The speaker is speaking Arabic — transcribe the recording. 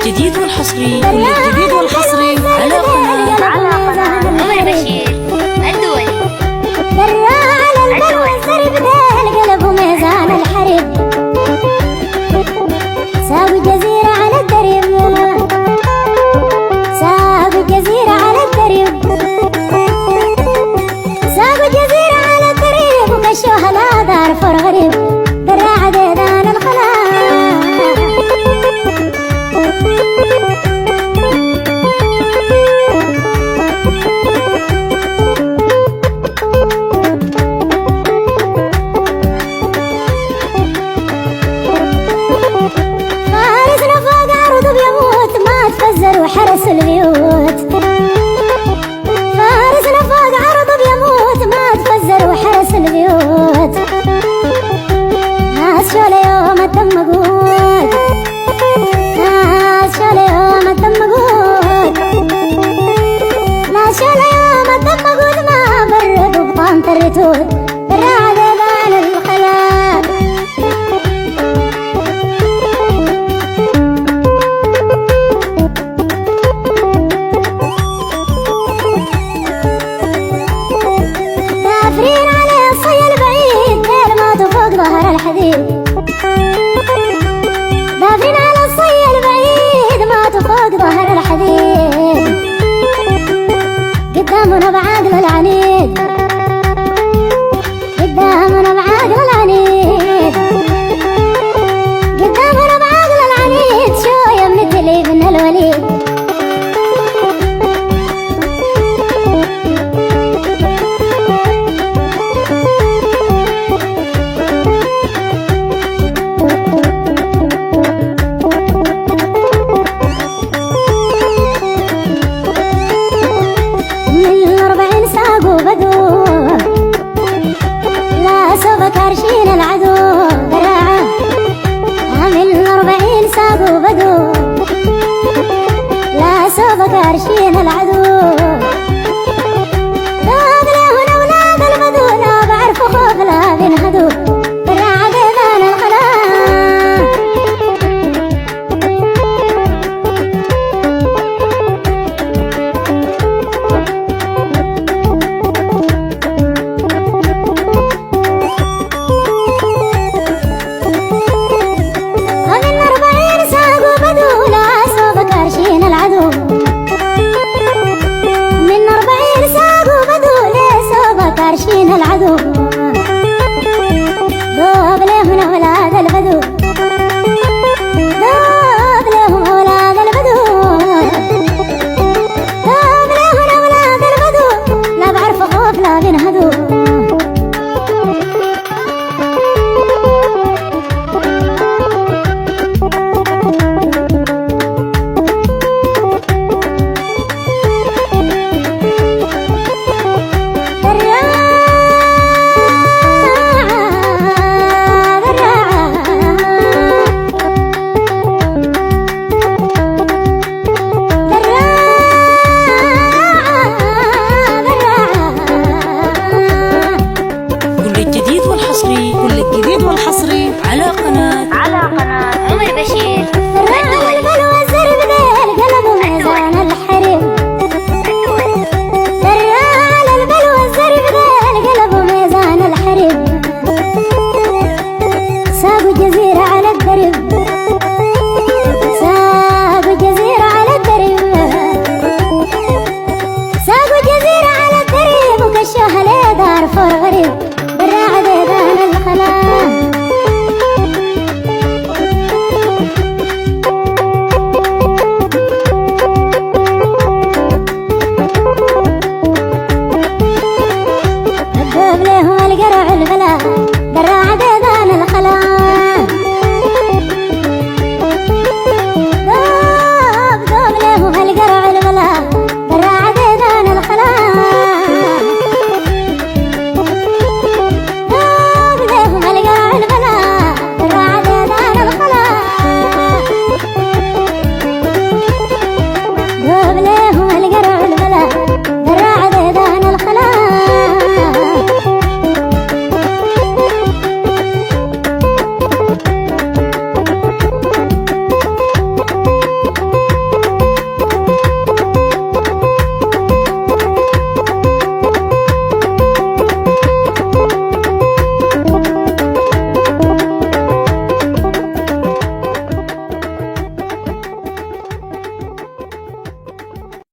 الجديد والحصري على قناة عمر بشير الدولي. برا على البر والسرب ذا القلب وميزان الحرب، ساوي جزيرة على الدرب، ساوي جزيرة على الدرب، ساوي جزيرة على الدرب، وكشوها لا دار فرغرب. برا عديدان الخلا وحرس البيوت، فارسنا فوق عرض بيموت ما تفزر وحرس البيوت. ناس شول يوم الدم مقود، ناس شول يوم الدم مقود، ناس شول يوم الدم مقود ما برد وبطانة الرتود. برا عذبان الخلاق دافرين على الصي البعيد غير ما تفوق ظهر الحديد، دافرين على الصي البعيد ما تفوق ظهر الحديد. قدامنا بعقل العنيد، قدامنا بعقل العنيد، قدامنا بعقل العنيد. شوية من التليف من الوليد كارشين العدو براعة عامل 40 ساق وبدو، لا سوف كارشين العدو